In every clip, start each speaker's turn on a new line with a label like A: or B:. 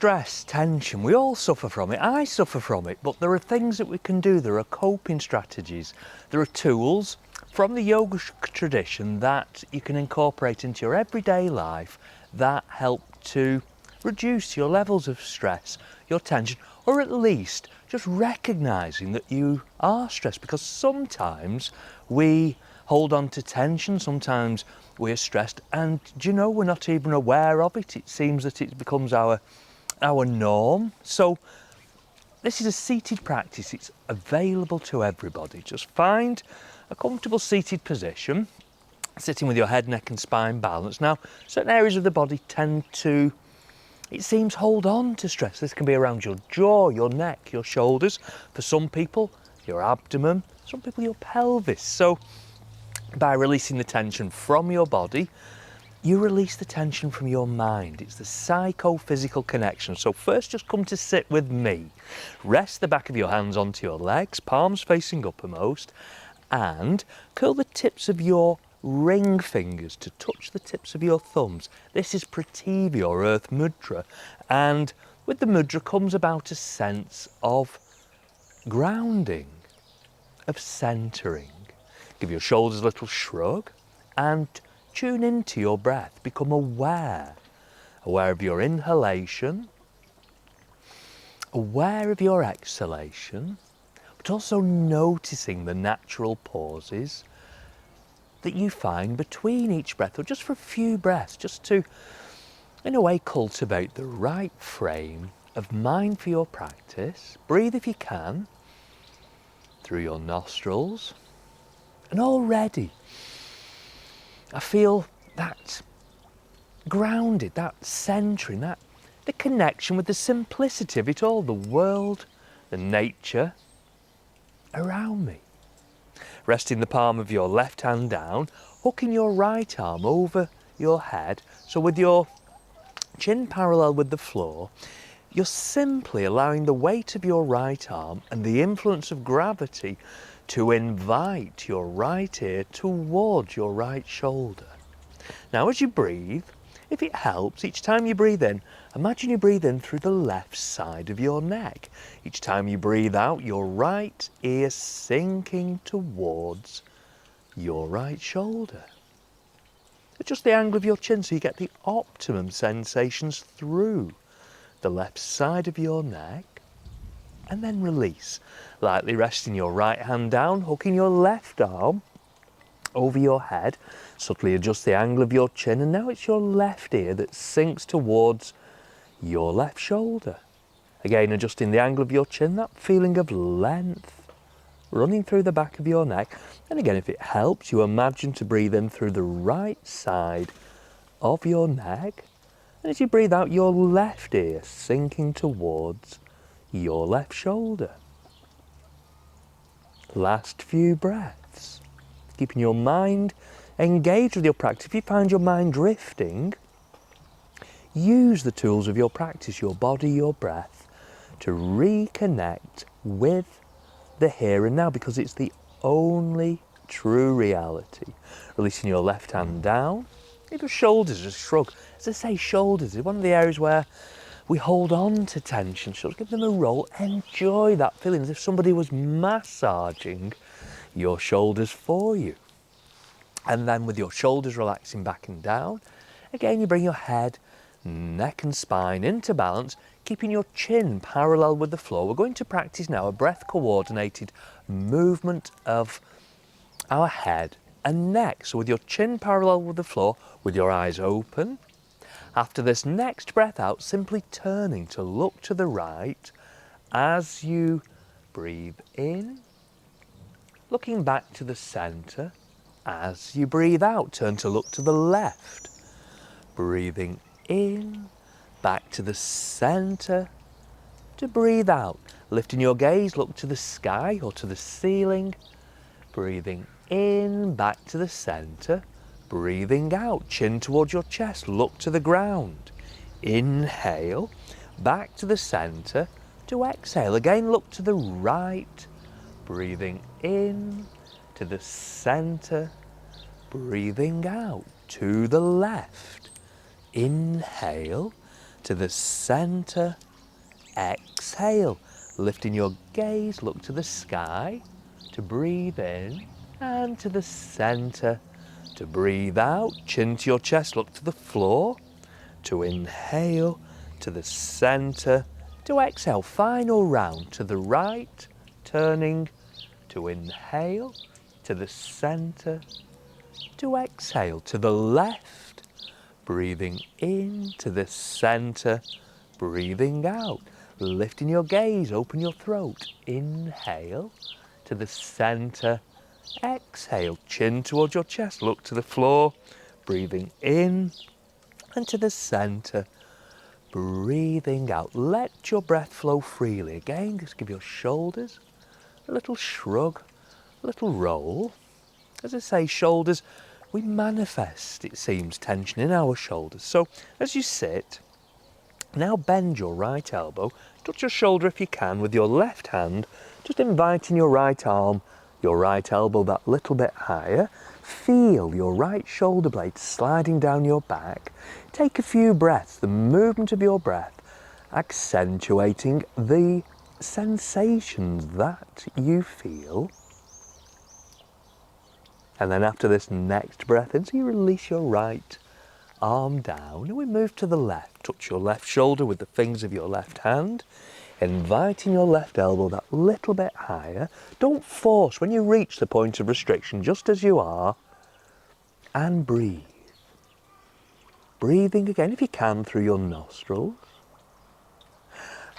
A: Stress, tension, we all suffer from it. I suffer from it, but there are things that we can do. There are coping strategies. There are tools from the yoga tradition that you can incorporate into your everyday life that help to reduce your levels of stress, your tension, or at least just recognizing that you are stressed, because sometimes we hold on to tension, sometimes we're stressed, and do you know, we're not even aware of it. It seems that it becomes our norm. So this is a seated practice. It's available to everybody. Just find a comfortable seated position, sitting with your head, neck and spine balanced. Now, certain areas of the body tend to, it seems, hold on to stress. This can be around your jaw, your neck, your shoulders. For some people, your abdomen, some people your pelvis. So by releasing the tension from your body, you release the tension from your mind. It's the psycho-physical connection. So first, just come to sit with me. Rest the back of your hands onto your legs, palms facing uppermost, and curl the tips of your ring fingers to touch the tips of your thumbs. This is Prativya, or Earth Mudra, and with the mudra comes about a sense of grounding, of centering. Give your shoulders a little shrug and tune into your breath. Become aware of your inhalation, aware of your exhalation, but also noticing the natural pauses that you find between each breath, or just for a few breaths, just to, in a way, cultivate the right frame of mind for your practice. Breathe if you can through your nostrils, and already I feel that grounded, that centering, that the connection with the simplicity of it all, the world, the nature around me. Resting the palm of your left hand down, hooking your right arm over your head. So with your chin parallel with the floor, you're simply allowing the weight of your right arm and the influence of gravity to invite your right ear towards your right shoulder. Now as you breathe, if it helps, each time you breathe in, imagine you breathe in through the left side of your neck. Each time you breathe out, your right ear sinking towards your right shoulder. Adjust the angle of your chin so you get the optimum sensations through the left side of your neck. And then release, lightly resting your right hand down, hooking your left arm over your head. Subtly adjust the angle of your chin, and now it's your left ear that sinks towards your left shoulder. Again, adjusting the angle of your chin, that feeling of length running through the back of your neck. And again, if it helps, you imagine to breathe in through the right side of your neck. And as you breathe out, your left ear sinking towards your left shoulder. Last few breaths, keeping your mind engaged with your practice. If you find your mind drifting, use the tools of your practice, your body, your breath, to reconnect with the here and now, because it's the only true reality. Releasing your left hand down, give your shoulders a shrug. As I say, shoulders is one of the areas where we hold on to tension, so give them a roll. Enjoy that feeling as if somebody was massaging your shoulders for you. And then with your shoulders relaxing back and down, again you bring your head, neck and spine into balance, keeping your chin parallel with the floor. We're going to practice now a breath coordinated movement of our head and neck. So with your chin parallel with the floor, with your eyes open. After this next breath out, simply turning to look to the right as you breathe in, looking back to the center. As you breathe out, turn to look to the left, breathing in, back to the center, to breathe out. Lifting your gaze, look to the sky or to the ceiling, breathing in, back to the center. Breathing out, chin towards your chest, look to the ground. Inhale, back to the center, to exhale. Again, look to the right, breathing in, to the center, breathing out, to the left. Inhale, to the centre. Exhale, lifting your gaze, look to the sky, to breathe in, and to the centre, to breathe out, chin to your chest, look to the floor, to inhale, to the centre, to exhale, final round, to the right, turning, to inhale, to the centre, to exhale, to the left, breathing in, to the centre, breathing out, lifting your gaze, open your throat, inhale, to the centre, exhale, chin towards your chest, look to the floor, breathing in, and to the centre, breathing out. Let your breath flow freely. Again, just give your shoulders a little shrug, a little roll. As I say, shoulders, we manifest, it seems, tension in our shoulders. So as you sit, now bend your right elbow, touch your shoulder if you can with your left hand, just inviting your right arm, your right elbow that little bit higher. Feel your right shoulder blade sliding down your back. Take a few breaths, the movement of your breath, accentuating the sensations that you feel. And then after this next breath in, so you release your right arm down and we move to the left. Touch your left shoulder with the fingers of your left hand, inviting your left elbow that little bit higher. Don't force when you reach the point of restriction, just as you are, and breathe. Breathing again if you can through your nostrils.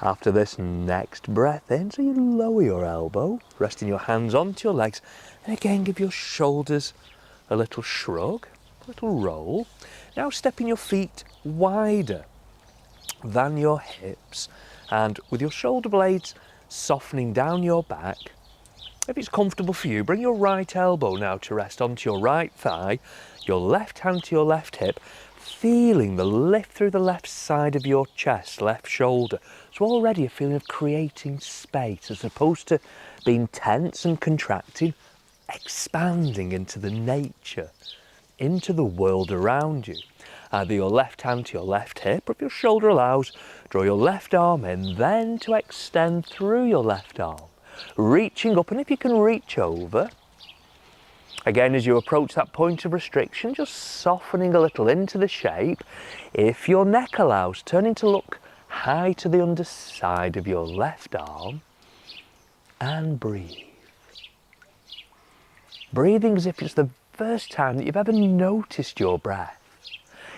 A: After this next breath in, so you lower your elbow, resting your hands onto your legs, and again give your shoulders a little shrug, a little roll. Now stepping your feet wider than your hips, and with your shoulder blades softening down your back. If it's comfortable for you, bring your right elbow now to rest onto your right thigh, your left hand to your left hip, feeling the lift through the left side of your chest, left shoulder. So already a feeling of creating space as opposed to being tense and contracting, expanding into the nature, into the world around you. Either your left hand to your left hip, or if your shoulder allows, draw your left arm in, then to extend through your left arm, reaching up, and if you can reach over. Again, as you approach that point of restriction, just softening a little into the shape. If your neck allows, turning to look high to the underside of your left arm, and breathe. Breathing as if it's the first time that you've ever noticed your breath.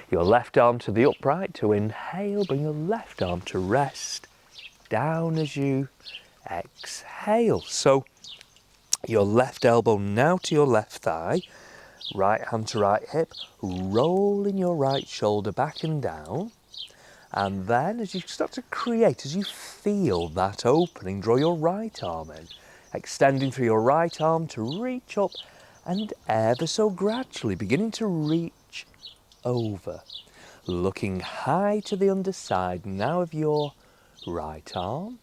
A: Your left arm to the upright to inhale, bring your left arm to rest down as you exhale. So your left elbow now to your left thigh, right hand to right hip, rolling your right shoulder back and down. And then as you start to create, as you feel that opening, draw your right arm in, extending through your right arm to reach up and ever so gradually beginning to reach over. Looking high to the underside now of your right arm,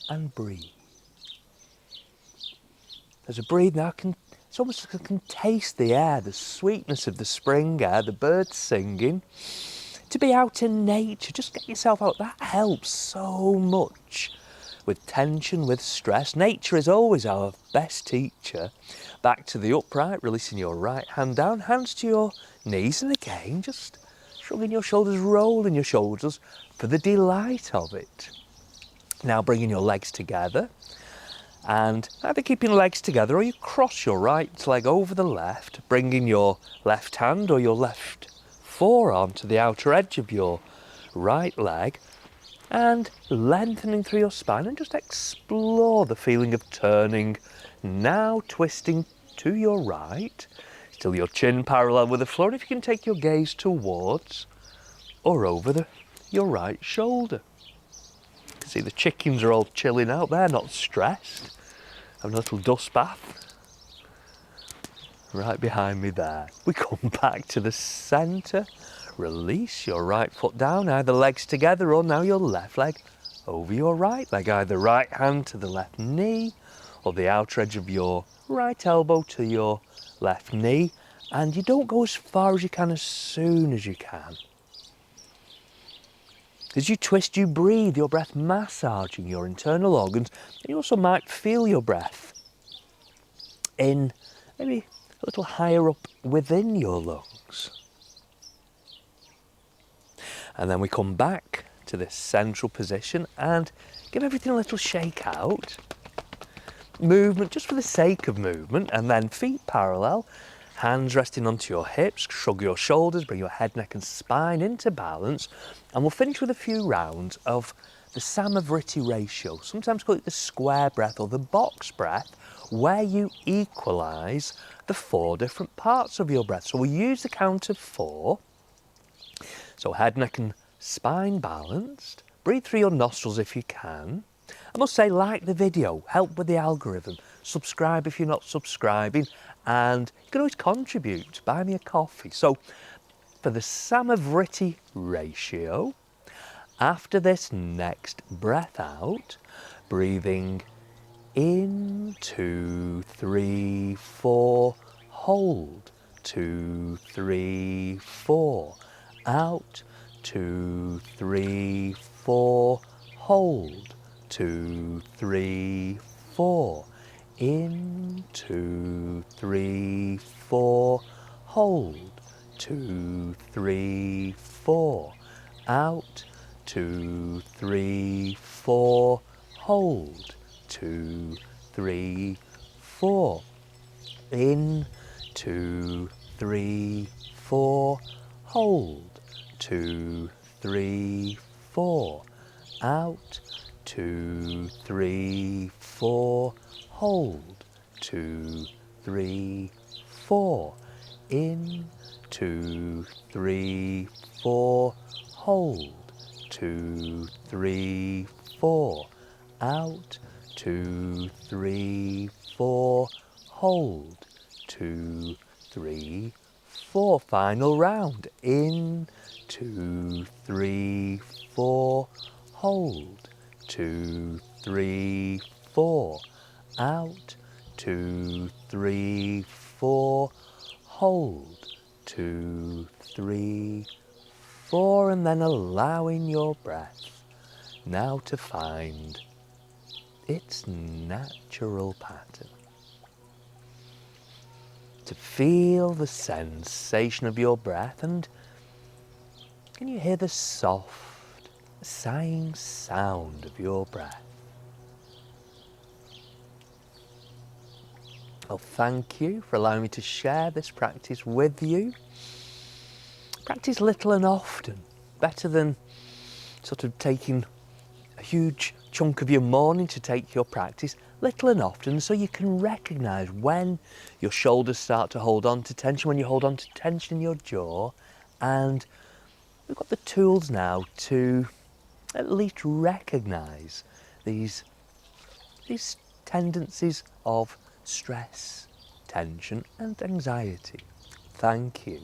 A: and breathe. As I breathe now, it's almost like I can taste the air, the sweetness of the spring air, the birds singing. To be out in nature, just get yourself out. That helps so much with tension, with stress. Nature is always our best teacher. Back to the upright, releasing your right hand down, hands to your knees, and again, just shrugging your shoulders, rolling your shoulders for the delight of it. Now bringing your legs together, and either keeping legs together or you cross your right leg over the left, bringing your left hand or your left forearm to the outer edge of your right leg, and lengthening through your spine, and just explore the feeling of turning, now twisting to your right, still your chin parallel with the floor, and if you can take your gaze towards or over your right shoulder. You can see the chickens are all chilling out there, not stressed, having a little dust bath right behind me there. We come back to the centre. Release your right foot down, either legs together or now your left leg over your right leg, either right hand to the left knee or the outer edge of your right elbow to your left knee, and you don't go as far as you can as soon as you can. As you twist, you breathe, your breath massaging your internal organs. And you also might feel your breath in maybe a little higher up within your lungs. And then we come back to this central position and give everything a little shake out. Movement just for the sake of movement, and then feet parallel, hands resting onto your hips, shrug your shoulders, bring your head, neck and spine into balance, and we'll finish with a few rounds of the Samavriti ratio, sometimes call it the square breath or the box breath, where you equalise the 4 different parts of your breath. So we'll use the count of 4. So head, neck and spine balanced. Breathe through your nostrils if you can. I must say, like the video, help with the algorithm. Subscribe if you're not subscribing, and you can always contribute. Buy me a coffee. So for the Samavriti ratio, after this next breath out, breathing in, 2, 3, 4, hold, 2, 3, 4, out, 2, 3, 4, hold, 2, 3, 4, in, 2, 3, 4, hold, 2, 3, 4, out, 2, 3, 4, hold, 2, 3, 4, in, 2, 3, 4, hold, 2, 3, 4, out, 2, 3, 4, hold, 2, 3, 4, in, 2, 3, 4, hold, 2, 3, 4, out, 2, 3, 4, hold, 2, 3, 4. Final round. In, 2, 3, 4, hold, 2, 3, 4, out, 2, 3, 4, hold, 2, 3, 4, and then allowing your breath now to find its natural pattern. To feel the sensation of your breath, and can you hear the soft, sighing sound of your breath? Well, thank you for allowing me to share this practice with you. Practice little and often, better than sort of taking a huge chunk of your morning to take your practice, little and often, so you can recognise when your shoulders start to hold on to tension, when you hold on to tension in your jaw, and we've got the tools now to at least recognise these tendencies of stress, tension and anxiety. Thank you.